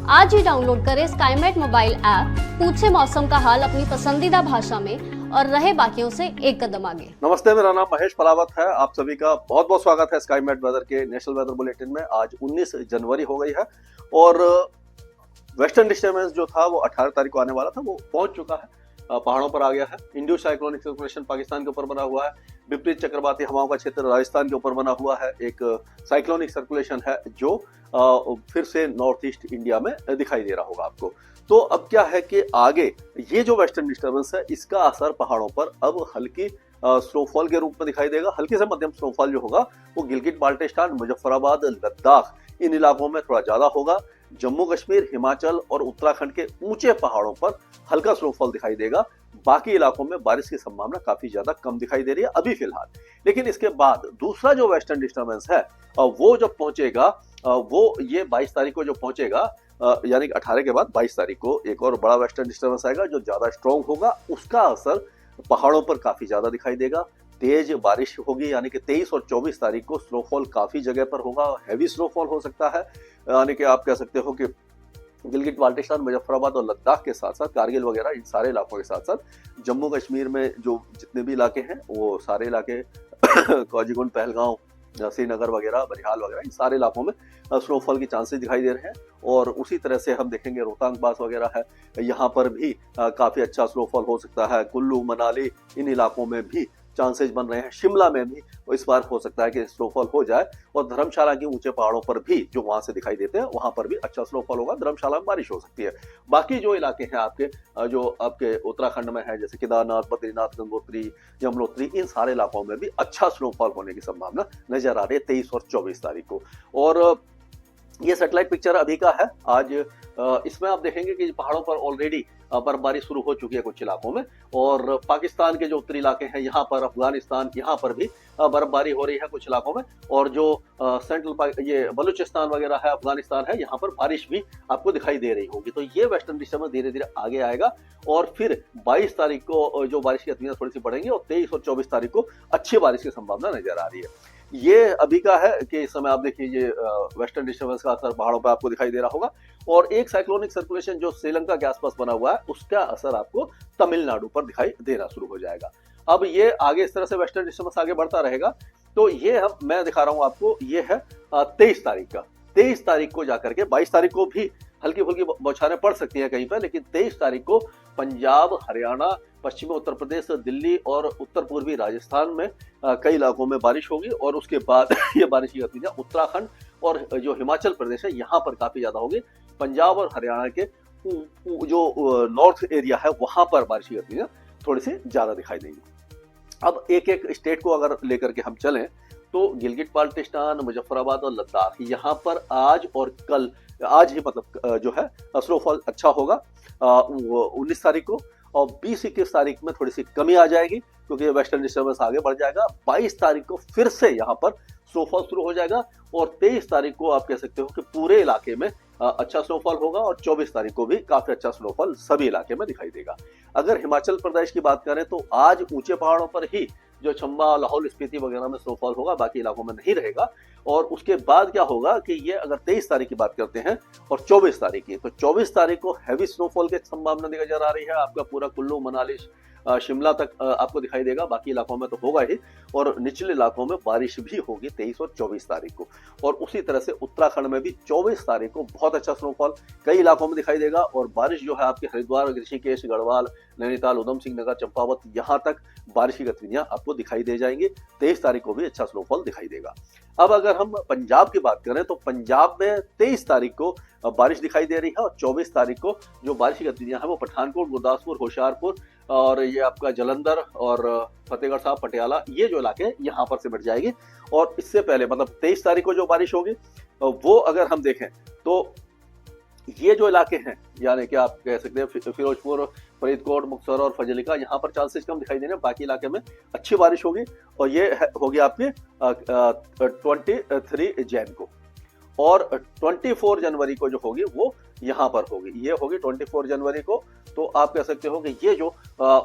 आज ही डाउनलोड करें Skymet mobile app, पूछे मौसम का हाल अपनी पसंदीदा भाषा में और रहे बाकियों से एक कदम आगे। नमस्ते, मेरा नाम महेश पलावत है। आप सभी का बहुत बहुत स्वागत है स्काईमेट वेदर के नेशनल वेदर बुलेटिन में। आज 19 जनवरी हो गई है और वेस्टर्न डिस्टर्बेंस जो था वो 18 तारीख को आने वाला था, वो पहुंच चुका है, पहाड़ों पर आ गया है। इंडो साइक्लोनिक सर्कुलेशन पाकिस्तान के ऊपर बना हुआ है। विपरीत चक्रवाती हवाओं का क्षेत्र राजस्थान के ऊपर बना हुआ है। एक साइक्लोनिक सर्कुलेशन है जो फिर से नॉर्थ ईस्ट इंडिया में दिखाई दे रहा होगा आपको। तो अब क्या है कि आगे ये जो वेस्टर्न डिस्टर्बेंस है, इसका असर पहाड़ों पर अब हल्की स्नोफॉल के रूप में दिखाई देगा। हल्की से मध्यम स्नोफॉल जो होगा वो गिलगिट बाल्टिस्तान, मुजफ्फराबाद, लद्दाख, इन इलाकों में थोड़ा ज्यादा होगा। जम्मू कश्मीर, हिमाचल और उत्तराखंड के ऊंचे पहाड़ों पर हल्का स्नोफॉल दिखाई देगा। बाकी इलाकों में बारिश की संभावना काफी ज्यादा कम दिखाई दे रही है अभी फिलहाल। लेकिन इसके बाद दूसरा जो वेस्टर्न डिस्टर्बेंस है वो जब पहुंचेगा, वो ये 22 तारीख को जो पहुंचेगा, यानी कि 18 के बाद 22 तारीख को एक और बड़ा वेस्टर्न डिस्टर्बेंस आएगा जो ज्यादा स्ट्रॉन्ग होगा। उसका असर पहाड़ों पर काफी ज्यादा दिखाई देगा। तेज बारिश होगी, यानी कि 23 और 24 तारीख को स्नोफॉल काफी जगह पर होगा। हैवी स्नोफॉल हो सकता है, यानी कि आप कह सकते हो कि गिलगिट बाल्टिस्तान, मुजफ्फराबाद और लद्दाख के साथ साथ कारगिल वगैरह, इन सारे इलाकों के साथ साथ जम्मू कश्मीर में जो जितने भी इलाके हैं वो सारे इलाके कोजीकुंड, पहलगांव, श्रीनगर वगैरह, बनिहाल वगैरह, इन सारे इलाकों में स्नोफॉल की चांसेस दिखाई दे रहे हैं। और उसी तरह से हम देखेंगे रोहतांग पास वगैरह है, यहाँ पर भी काफी अच्छा स्नोफॉल हो सकता है। कुल्लू, मनाली, इन इलाकों में भी चांसेस बन रहे हैं। शिमला में भी इस बार हो सकता है कि स्नोफॉल हो जाए। और धर्मशाला के ऊंचे पहाड़ों पर भी जो वहां से दिखाई देते हैं, वहां पर भी अच्छा स्नोफॉल होगा। धर्मशाला में बारिश हो सकती है। बाकी जो इलाके हैं आपके, जो आपके उत्तराखंड में है, जैसे केदारनाथ, बद्रीनाथ, गंगोत्री, यमुनोत्री, इन सारे इलाकों में भी अच्छा स्नोफॉल होने की संभावना नजर आ रही है 23 और 24 तारीख को। और ये सैटेलाइट पिक्चर अभी का है आज। इसमें आप देखेंगे कि पहाड़ों पर ऑलरेडी बर्फबारी शुरू हो चुकी है कुछ इलाकों में। और पाकिस्तान के जो उत्तरी इलाके हैं, यहाँ पर अफगानिस्तान, यहाँ पर भी बर्फबारी हो रही है कुछ इलाकों में। और जो सेंट्रल ये बलूचिस्तान वगैरह है, अफगानिस्तान है, यहाँ पर बारिश भी आपको दिखाई दे रही होगी। तो ये वेस्टर्न डिस्टर्बेंस धीरे धीरे आगे आएगा और फिर 22 तारीख को जो बारिश की गतिविधियां थोड़ी सी बढ़ेंगी और 23 और 24 तारीख को अच्छी बारिश की संभावना नजर आ रही है। ये अभी का है कि इस समय आप देखिए ये वेस्टर्न डिस्टर्बेंस का असर पहाड़ों पर आपको दिखाई दे रहा होगा। और एक साइक्लोनिक सर्कुलेशन जो श्रीलंका के आसपास बना हुआ है, उसका असर आपको तमिलनाडु पर दिखाई देना शुरू हो जाएगा। अब ये आगे इस तरह से वेस्टर्न डिस्टर्बेंस आगे बढ़ता रहेगा। तो ये मैं दिखा रहा हूं आपको, ये है 23 तारीख का। 23 तारीख को जाकर के 22 तारीख को भी हल्की फुल्की बौछारें पड़ सकती हैं कहीं पर, लेकिन 23 तारीख को पंजाब, हरियाणा, पश्चिमी उत्तर प्रदेश, दिल्ली और उत्तर पूर्वी राजस्थान में कई इलाकों में बारिश होगी। और उसके बाद ये बारिश की गतिविधियां उत्तराखंड और जो हिमाचल प्रदेश है, यहाँ पर काफी ज्यादा होगी। पंजाब और हरियाणा के जो नॉर्थ एरिया है, वहां पर बारिश की गतिविधियां थोड़ी सी ज्यादा दिखाई देंगी। अब एक एक स्टेट को अगर लेकर के हम चलें तो गिलगिट बाल्टिस्तान, मुजफ्फराबाद और लद्दाख, यहाँ पर आज और कल, आज ही मतलब जो है स्नोफॉल अच्छा होगा 19 तारीख को। और 20-21 तारीख में थोड़ी सी कमी आ जाएगी क्योंकि वेस्टर्न डिस्टर्बेंस आगे बढ़ जाएगा। 22 तारीख को फिर से यहाँ पर स्नोफॉल शुरू हो जाएगा। और 23 तारीख को आप कह सकते हो कि पूरे इलाके में अच्छा स्नोफॉल होगा। और 24 तारीख को भी काफी अच्छा स्नोफॉल सभी इलाके में दिखाई देगा। अगर हिमाचल प्रदेश की बात करें तो आज ऊंचे पहाड़ों पर ही जो चंबा, लाहौल स्पीति वगैरह में स्नोफॉल होगा, बाकी इलाकों में नहीं रहेगा। और उसके बाद क्या होगा कि ये अगर 23 तारीख की बात करते हैं और 24 तारीख की, तो 24 तारीख को हैवी स्नोफॉल की संभावना नजर आ रही है। आपका पूरा कुल्लू, मनाली, शिमला तक आपको दिखाई देगा। बाकी इलाकों में तो होगा ही, और निचले इलाकों में बारिश भी होगी 23 और 24 तारीख को। और उसी तरह से उत्तराखंड में भी 24 तारीख को बहुत अच्छा स्नोफॉल कई इलाकों में दिखाई देगा। और बारिश जो है आपके हरिद्वार, ऋषिकेश, गढ़वाल, नैनीताल, उधम सिंह नगर, चंपावत, यहाँ तक बारिश की गतिविधियां आपको दिखाई दे जाएंगी। 23 तारीख को भी अच्छा स्नोफॉल दिखाई देगा। अब अगर हम पंजाब की बात करें तो पंजाब में 23 तारीख को बारिश दिखाई दे रही है। और 24 तारीख को जो बारिश की गतिविधियां हैं वो पठानकोट, गुरदासपुर, होशियारपुर और ये आपका जलंधर और फतेहगढ़ साहब, पटियाला, ये जो इलाके हैं यहाँ पर सिमट जाएगी। और इससे पहले मतलब 23 तारीख को जो बारिश होगी वो अगर हम देखें तो ये जो इलाके हैं, यानी कि आप कह सकते हैं फिरोजपुर, फरीदकोट, मुक्तसर और फजलिका, यहाँ पर चांसेस कम दिखाई दे रहे हैं। बाकी इलाके में अच्छी बारिश होगी। और ये होगी आपके 23 जैन को। और 24 जनवरी को जो होगी वो यहाँ पर होगी, ये होगी 24 जनवरी को। तो आप कह सकते हो कि ये जो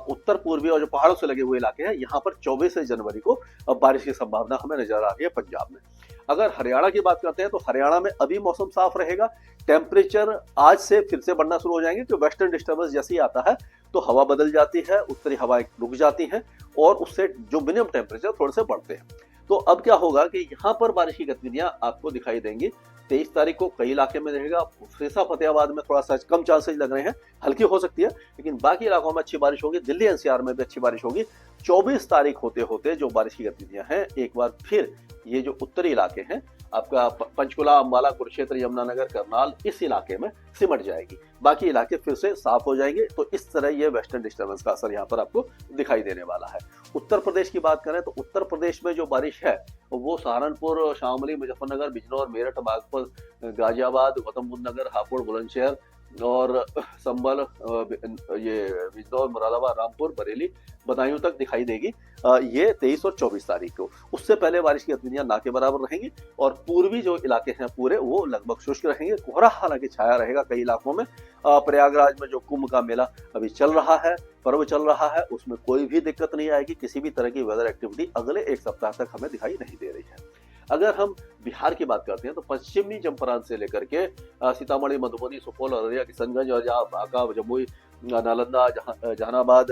उत्तर पूर्वी और जो पहाड़ों से लगे हुए इलाके हैं, यहाँ पर 24 जनवरी को बारिश की संभावना हमें नजर आ रही है पंजाब में। अगर हरियाणा की बात करते हैं तो हरियाणा में अभी मौसम साफ रहेगा। टेम्परेचर आज से फिर से बढ़ना शुरू हो जाएंगे, क्योंकि वेस्टर्न डिस्टर्बेंस जैसे ही आता है तो हवा बदल जाती है, उत्तरी हवाएं रुक जाती हैं और उससे जो मिनिमम टेम्परेचर थोड़े से बढ़ते हैं। तो अब क्या होगा कि यहाँ पर बारिश की गतिविधियां आपको दिखाई देंगी। 23 तारीख को कई इलाके में रहेगा। सिरसा फतेहाबाद में थोड़ा सा कम चांसेस लग रहे हैं, हल्की हो सकती है, लेकिन बाकी इलाकों में अच्छी बारिश होगी। दिल्ली एनसीआर में भी अच्छी बारिश होगी। 24 तारीख होते होते जो बारिश की गतिविधियां हैं एक बार फिर ये जो उत्तरी इलाके हैं आपका पंचकुला, अम्बाला, कुरुक्षेत्र, यमुनानगर, करनाल, इस इलाके में सिमट जाएगी। बाकी इलाके फिर से साफ हो जाएंगे। तो इस तरह ये वेस्टर्न डिस्टर्बेंस का असर यहाँ पर आपको दिखाई देने वाला है। उत्तर प्रदेश की बात करें तो उत्तर प्रदेश में जो बारिश है वो सहारनपुर, शामली, मुजफ्फरनगर, बिजनौर, मेरठ, बागपत, गाजियाबाद, गौतम बुद्ध नगर, हापुड़, बुलंदशहर और संभल, ये बिजनौर, मुरादाबाद, रामपुर, बरेली, बदायूं तक दिखाई देगी ये 23 और 24 तारीख को। उससे पहले बारिश की गतिविधियां ना के बराबर रहेंगी और पूर्वी जो इलाके हैं पूरे वो लगभग शुष्क रहेंगे। कोहरा हालांकि छाया रहेगा कई इलाकों में। प्रयागराज में जो कुंभ का मेला अभी चल रहा है, पर्व चल रहा है, उसमें कोई भी दिक्कत नहीं आएगी। किसी भी तरह की वेदर एक्टिविटी अगले एक सप्ताह तक हमें दिखाई नहीं दे रही है। अगर हम बिहार की बात करते हैं तो पश्चिमी चंपारण से लेकर के सीतामढ़ी, मधुबनी, सुपौल, अररिया, किशनगंज और बांका, जमुई, नालंदा, जहानाबाद,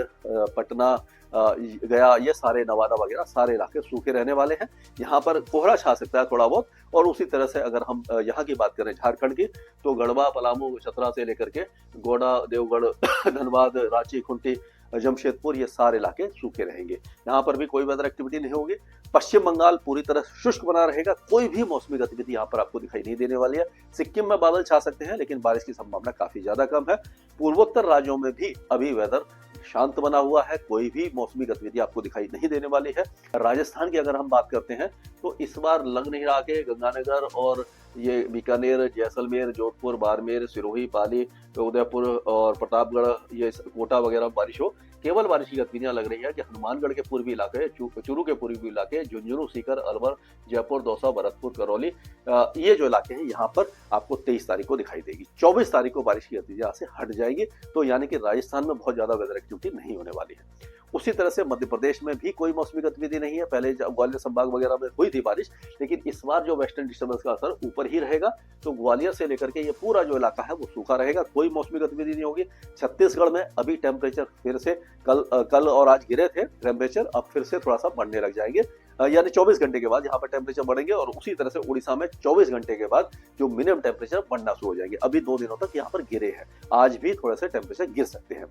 पटना, गया, ये सारे, नवादा वगैरह सारे इलाके सूखे रहने वाले हैं। यहाँ पर कोहरा छा सकता है थोड़ा बहुत। और उसी तरह से अगर हम यहाँ की बात करें झारखंड की तो गढ़वा, पलामू, चतरा से लेकर के गोंडा, देवगढ़, धनबाद, रांची, खूंटी, जमशेदपुर, ये सारे इलाके सूखे रहेंगे। यहाँ पर भी कोई वेदर एक्टिविटी नहीं होगी। पश्चिम बंगाल पूरी तरह शुष्क बना रहेगा। कोई भी मौसमी गतिविधि यहाँ पर आपको दिखाई नहीं देने वाली है। सिक्किम में बादल छा सकते हैं लेकिन बारिश की संभावना काफी ज्यादा कम है। पूर्वोत्तर राज्यों में भी अभी वेदर शांत बना हुआ है। कोई भी मौसमी गतिविधि आपको दिखाई नहीं देने वाली है। राजस्थान की अगर हम बात करते हैं तो इस बार लग नहीं रहा कि गंगानगर और ये बीकानेर, जैसलमेर, जोधपुर, बाड़मेर, सिरोही, पाली, उदयपुर और प्रतापगढ़, ये कोटा वगैरह बारिश हो। केवल बारिश की गतिविधियां लग रही है कि हनुमानगढ़ के पूर्वी इलाके, चूरू के पूर्वी इलाके, झुंझुनू, सीकर, अलवर, जयपुर, दौसा, भरतपुर, करौली, ये जो इलाके हैं यहाँ पर आपको 23 तारीख को दिखाई देगी। 24 तारीख को बारिश की गतिविधियां से हट जाएगी। तो यानी कि राजस्थान में बहुत ज्यादा वेदर एक्टिविटी नहीं होने वाली है। उसी तरह से मध्य प्रदेश में भी कोई मौसमी गतिविधि नहीं है। पहले ग्वालियर संभाग वगैरह में हुई थी बारिश, लेकिन इस बार जो वेस्टर्न डिस्टर्बेंस का असर ऊपर ही रहेगा। तो ग्वालियर से लेकर के ये पूरा जो इलाका है वो सूखा रहेगा। कोई मौसमी गतिविधि नहीं होगी। छत्तीसगढ़ में अभी टेम्परेचर फिर से कल और आज गिरे थे टेम्परेचर, अब फिर से थोड़ा सा बढ़ने लग जाएंगे। यानी 24 घंटे के बाद यहाँ पर टेम्परेचर बढ़ेंगे। और उसी तरह से उड़ीसा में 24 घंटे के बाद जो मिनिमम टेम्परेचर बढ़ना शुरू हो जाएंगे। अभी 2 दिनों तक यहाँ पर गिरे हैं, आज भी थोड़े से टेम्परेचर गिर सकते हैं।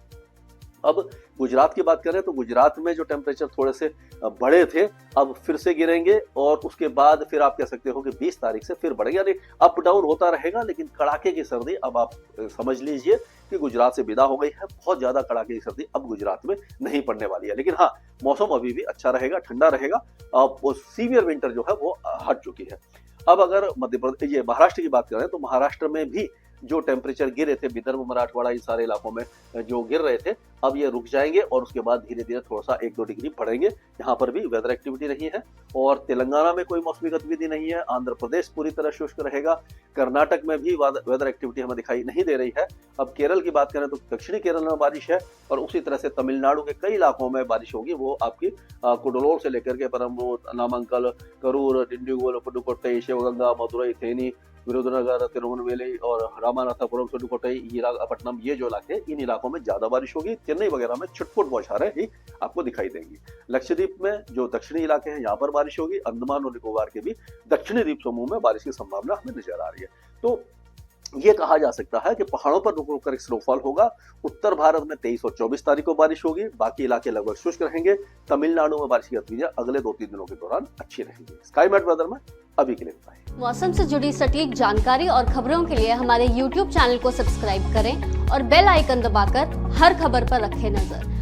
अब गुजरात की बात करें तो गुजरात में जो टेम्परेचर थोड़े से बढ़े थे अब फिर से गिरेंगे और उसके बाद फिर आप कह सकते हो कि 20 तारीख से फिर बढ़ेंगे। यानी अप डाउन होता रहेगा, लेकिन कड़ाके की सर्दी अब आप समझ लीजिए कि गुजरात से विदा हो गई है। बहुत ज्यादा कड़ाके की सर्दी अब गुजरात में नहीं पड़ने वाली है। लेकिन हाँ, मौसम अभी भी अच्छा रहेगा, ठंडा रहेगा। वो सीवियर विंटर जो है वो हट चुकी है। अब अगर मध्य प्रदेश, ये महाराष्ट्र की बात करें तो महाराष्ट्र में भी जो टेम्परेचर गिरे थे, विदर्भ, मराठवाड़ा, इन सारे इलाकों में जो गिर रहे थे, अब ये रुक जाएंगे और उसके बाद धीरे धीरे थोड़ा सा 1-2 डिग्री बढ़ेंगे। यहाँ पर भी वेदर एक्टिविटी नहीं है। और तेलंगाना में कोई मौसमी गतिविधि नहीं है। आंध्र प्रदेश पूरी तरह शुष्क रहेगा। कर्नाटक में भी वेदर एक्टिविटी हमें दिखाई नहीं दे रही है। अब केरल की बात करें तो दक्षिणी केरल में बारिश है और उसी तरह से तमिलनाडु के कई इलाकों में बारिश होगी। वो आपकी कुडलोर से लेकर के परम्बूर, नामांकल, करूर, डिंडीगुल, पुडुकोट्टई, शिवगंगा, मदुरई, थेनी, विरुधुनगर, तिरुवनवेली और रामानाथपुरम, सुडुकोट्टई, पटनम, ये जो इलाके, इन इलाकों में ज्यादा बारिश होगी। चेन्नई वगैरह में छुटपुट बौछारें ही आपको दिखाई देंगी। लक्षद्वीप में जो दक्षिणी इलाके हैं यहाँ पर बारिश होगी। अंडमान और निकोबार के भी दक्षिणी द्वीप समूह में बारिश की संभावना हमें नजर आ रही है। तो ये कहा जा सकता है कि पहाड़ों पर रुक रुक कर स्नोफॉल होगा। उत्तर भारत में 23 और 24 तारीख को बारिश होगी। बाकी इलाके लगभग शुष्क रहेंगे। तमिलनाडु में बारिश की गतिविधियां अगले 2-3 दिनों के दौरान अच्छी रहेंगी। स्काईमेट वेदर में अभी के लिए इतना ही। मौसम से जुड़ी सटीक जानकारी और खबरों के लिए हमारे YouTube चैनल को सब्सक्राइब करें और बेल आइकन दबाकर हर खबर पर रखें नजर।